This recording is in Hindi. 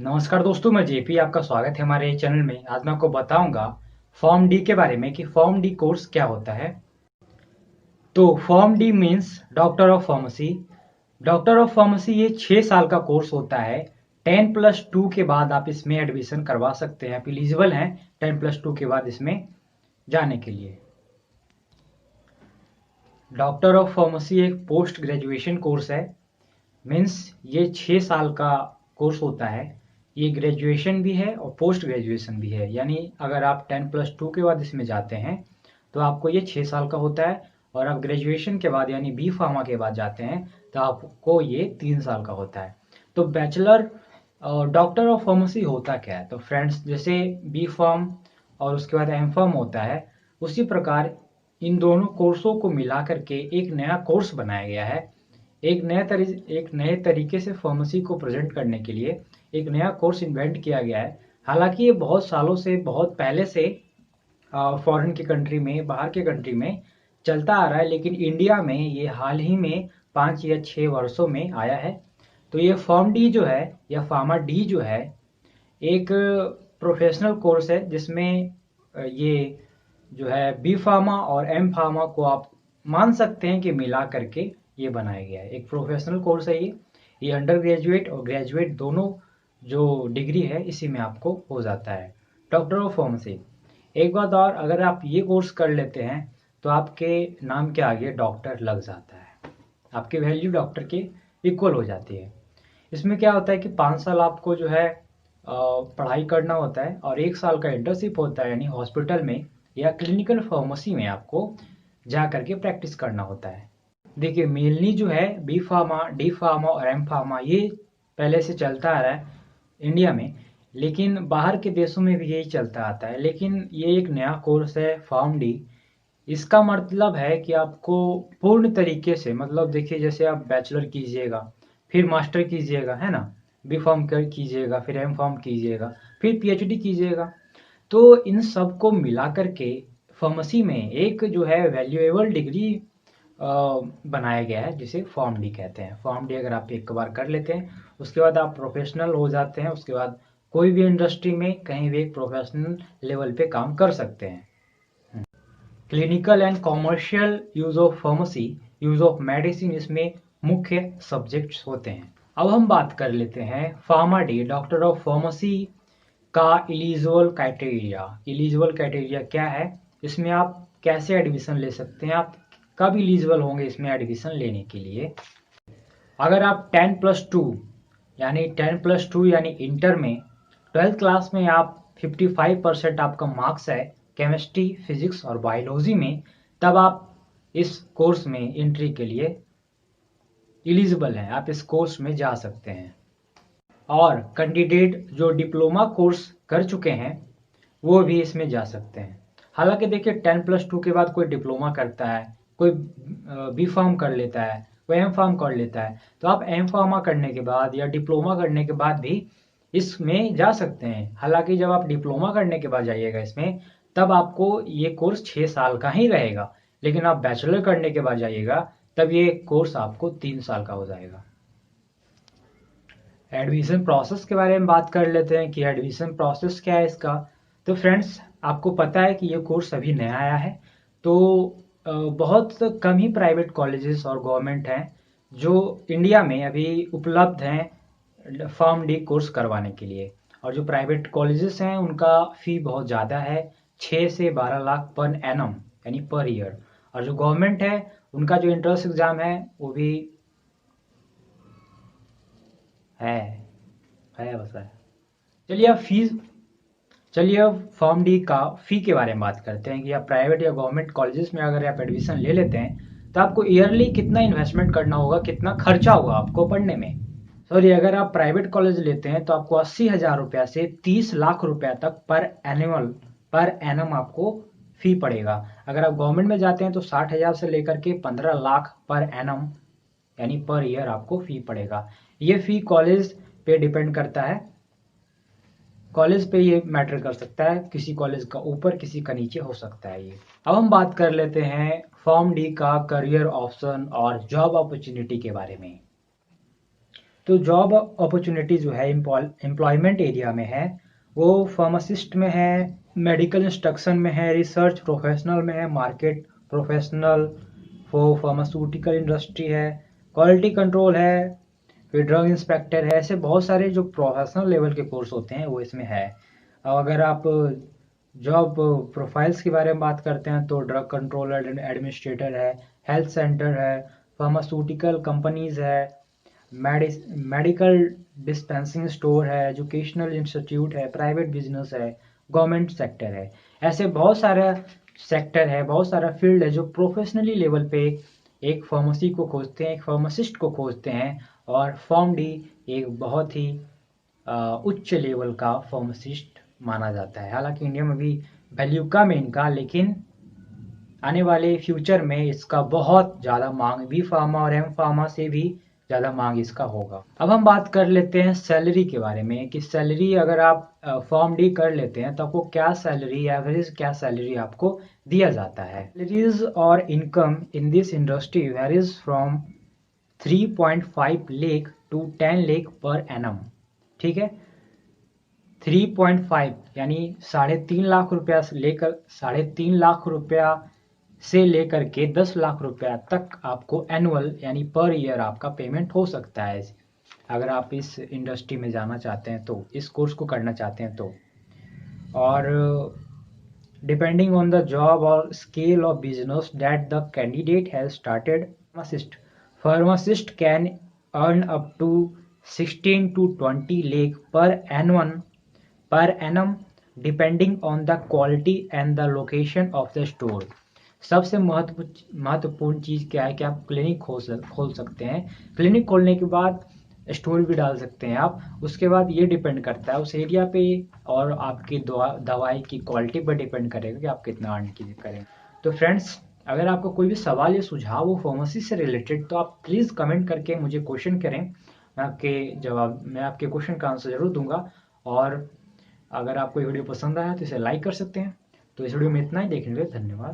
नमस्कार दोस्तों, मैं जेपी। आपका स्वागत है हमारे चैनल में। आज मैं आपको बताऊंगा फॉर्म डी के बारे में कि फॉर्म डी कोर्स क्या होता है। तो form D means doctor of pharmacy. Doctor of pharmacy ये 6 साल का कोर्स होता है। 10+2 के बाद आप इसमें एडमिशन करवा सकते हैं। आप एलिजिबल हैं 10+2 के बाद इसमें जाने के लिए। डॉक्टर ऑफ फार्मेसी एक पोस्ट ग्रेजुएशन कोर्स है। मीन्स ये 6 साल का कोर्स होता है। ये ग्रेजुएशन भी है और पोस्ट ग्रेजुएशन भी है। यानी अगर आप 10+2 के बाद इसमें जाते हैं तो आपको ये 6 साल का होता है, और आप ग्रेजुएशन के बाद यानी बी फार्मा के बाद जाते हैं तो आपको ये 3 साल का होता है। तो बैचलर और डॉक्टर ऑफ फार्मेसी होता क्या है? तो फ्रेंड्स, जैसे बी फार्म और उसके बाद एम फार्म होता है, उसी प्रकार इन दोनों कोर्सों को मिला करके एक नया कोर्स बनाया गया है। एक नए तरीके से फार्मेसी को प्रेजेंट करने के लिए एक नया कोर्स इन्वेंट किया गया है। हालांकि ये बहुत सालों से, बहुत पहले से फॉरेन की कंट्री में, बाहर के कंट्री में चलता आ रहा है, लेकिन इंडिया में ये हाल ही में 5 या 6 वर्षों में आया है। तो ये फॉर्म डी जो है या फार्मा डी जो है, एक प्रोफेशनल कोर्स है जिसमें ये जो है बी फार्मा और एम फार्मा को आप मान सकते हैं कि मिला करके ये बनाया गया है। एक प्रोफेशनल कोर्स है ये अंडर ग्रेजुएट और ग्रेजुएट दोनों जो डिग्री है इसी में आपको हो जाता है। Doctor of pharmacy. एक बात और, अगर आप ये कोर्स कर लेते हैं तो आपके नाम के आगे डॉक्टर लग जाता है। आपकी वैल्यू डॉक्टर के इक्वल हो जाती है। इसमें क्या होता है कि 5 साल आपको जो है पढ़ाई करना होता है, और 1 साल का इंटर्नशिप होता है, यानी हॉस्पिटल में या क्लिनिकल फार्मेसी में आपको जा करके प्रैक्टिस करना होता है। देखिए, मेनली जो है बी फार्मा, डी फार्मा और एम फार्मा ये पहले से चलता आ रहा है इंडिया में, लेकिन बाहर के देशों में भी यही चलता आता है। लेकिन ये एक नया कोर्स है फॉर्म डी। इसका मतलब है कि आपको पूर्ण तरीके से, मतलब देखिए, जैसे आप बैचलर कीजिएगा, फिर मास्टर कीजिएगा, है ना, बी फार्म कीजिएगा, फिर एम फार्म कीजिएगा, फिर पीएचडी कीजिएगा। तो इन सब को मिला करके फार्मेसी में एक जो है वैल्यूएबल डिग्री बनाया गया है, जिसे फॉर्म डी कहते हैं। फॉर्म डी अगर आप एक बार कर लेते हैं, उसके बाद आप प्रोफेशनल हो जाते हैं। उसके बाद कोई भी इंडस्ट्री में कहीं भी एक प्रोफेशनल लेवल पे काम कर सकते हैं। Clinical and commercial use of pharmacy, use of medicine इसमें मुख्य सब्जेक्ट्स होते हैं। अब हम बात कर लेते हैं pharma D, doctor of pharmacy का एलिजिबल क्राइटेरिया। एलिजिबल क्राइटेरिया क्या है, इसमें आप कैसे एडमिशन ले सकते हैं, आप कब एलिजिबल होंगे इसमें एडमिशन लेने के लिए। अगर आप 10+2 यानी 10+2 यानी इंटर में 12th क्लास में आप 55% आपका मार्क्स है केमिस्ट्री, फिजिक्स और बायोलॉजी में, तब आप इस कोर्स में एंट्री के लिए एलिजिबल हैं। आप इस कोर्स में जा सकते हैं। और कैंडिडेट जो डिप्लोमा कोर्स कर चुके हैं वो भी इसमें जा सकते हैं। हालांकि देखिए, 10+2 के बाद कोई डिप्लोमा करता है, कोई बी फार्म कर लेता है, कोई एम फार्म कर लेता है, तो आप एम फार्मा करने के बाद या डिप्लोमा करने के बाद भी इसमें जा सकते हैं। हालांकि जब आप डिप्लोमा करने के बाद जाइएगा इसमें, तब आपको ये कोर्स 6 साल का ही रहेगा। लेकिन आप बैचलर करने के बाद जाइएगा तब ये कोर्स आपको 3 साल का हो जाएगा। एडमिशन प्रोसेस के बारे में बात कर लेते हैं कि एडमिशन प्रोसेस क्या है इसका। तो फ्रेंड्स, आपको पता है कि ये कोर्स अभी नया आया है, तो बहुत कम ही प्राइवेट कॉलेजेस और गवर्नमेंट हैं जो इंडिया में अभी उपलब्ध हैं फॉर्म डी कोर्स करवाने के लिए। और जो प्राइवेट कॉलेजेस हैं उनका फ़ी बहुत ज़्यादा है, 6 से 12 लाख पर एनम यानी पर ईयर। और जो गवर्नमेंट है उनका जो एंट्रेंस एग्ज़ाम है वो भी है बस है। चलिए अब फॉर्म डी का फ़ी के बारे में बात करते हैं कि आप प्राइवेट या गवर्नमेंट कॉलेजेस में अगर आप एडमिशन ले लेते हैं तो आपको ईयरली कितना इन्वेस्टमेंट करना होगा, कितना खर्चा होगा आपको पढ़ने में। सॉरी, अगर आप प्राइवेट कॉलेज लेते हैं तो आपको 80,000 रुपया से 30 लाख रुपया तक पर एनम आपको फ़ी पड़ेगा। अगर आप गवर्नमेंट में जाते हैं तो 60,000 से लेकर के 15 लाख पर एनम यानी पर ईयर आपको फ़ी पड़ेगा। ये फ़ी कॉलेज पे डिपेंड करता है, कॉलेज पे ये मैटर कर सकता है, किसी कॉलेज का ऊपर किसी का नीचे हो सकता है ये। अब हम बात कर लेते हैं फॉर्म डी का करियर ऑप्शन और जॉब अपॉर्चुनिटी के बारे में। तो जॉब अपॉर्चुनिटी जो है एम्प्लॉयमेंट एरिया में है वो फार्मासिस्ट में है, मेडिकल इंस्ट्रक्शन में है, रिसर्च प्रोफेशनल में है, मार्केट प्रोफेशनल वो फार्मास्यूटिकल इंडस्ट्री है, क्वालिटी कंट्रोल है, फिर ड्रग इंस्पेक्टर है। ऐसे बहुत सारे जो प्रोफेशनल लेवल के कोर्स होते हैं वो इसमें है। अब अगर आप जॉब प्रोफाइल्स के बारे में बात करते हैं तो ड्रग कंट्रोलर एडमिनिस्ट्रेटर है, हेल्थ सेंटर है, फार्मास्यूटिकल कंपनीज है, मेडिकल डिस्पेंसिंग स्टोर है, एजुकेशनल इंस्टीट्यूट है, प्राइवेट बिजनेस है, गवर्नमेंट सेक्टर है। ऐसे बहुत सारा सेक्टर है, बहुत सारा फील्ड है जो प्रोफेशनली लेवल पे एक फार्मेसी को खोजते हैं, एक फार्मासिस्ट को खोजते हैं। और फॉर्म डी एक बहुत ही उच्च लेवल का फार्मासिस्ट माना जाता है। हालांकि इंडिया में भी वैल्यू कम है इनका, लेकिन आने वाले फ्यूचर में इसका बहुत ज़्यादा मांग बी फार्मा और एम फार्मा से भी ज़्यादा मांग इसका होगा। अब हम बात कर लेते हैं सैलरी के बारे में कि सैलरी अगर आप फॉर्म डी कर लेते हैं तो आपको क्या सैलरी, एवरेज क्या सैलरी आपको दिया जाता है। सैलरीज और income in this industry varies from 3.5 lakh to 10 lakh per annum. ठीक है, 3.5 यानी 3.5 लाख रुपया से लेकर 3.5 लाख रुपया से लेकर के 10 लाख रुपया तक आपको एनुअल यानी पर ईयर आपका पेमेंट हो सकता है अगर आप इस इंडस्ट्री में जाना चाहते हैं तो, इस कोर्स को करना चाहते हैं तो। और डिपेंडिंग ऑन द जॉब और scale of business that the candidate has started, pharmacist can earn up to 16 to 20 lakh per annum depending on the quality and the location of the store. सबसे महत्वपूर्ण चीज़ क्या है कि आप क्लिनिक खोल सकते हैं। क्लिनिक खोलने के बाद स्टोर भी डाल सकते हैं आप। उसके बाद ये डिपेंड करता है उस एरिया पे और आपकी दवाई की क्वालिटी पर डिपेंड करेगा कि आप कितना अर्न करेंगे। तो फ्रेंड्स, अगर आपको कोई भी सवाल या सुझाव हो फार्मेसी से रिलेटेड तो आप प्लीज़ कमेंट करके मुझे क्वेश्चन करें। मैं आपके क्वेश्चन का आंसर जरूर दूंगा। और अगर आपको ये वीडियो पसंद आया तो इसे लाइक कर सकते हैं। तो इस वीडियो में इतना ही, देखने के लिए धन्यवाद।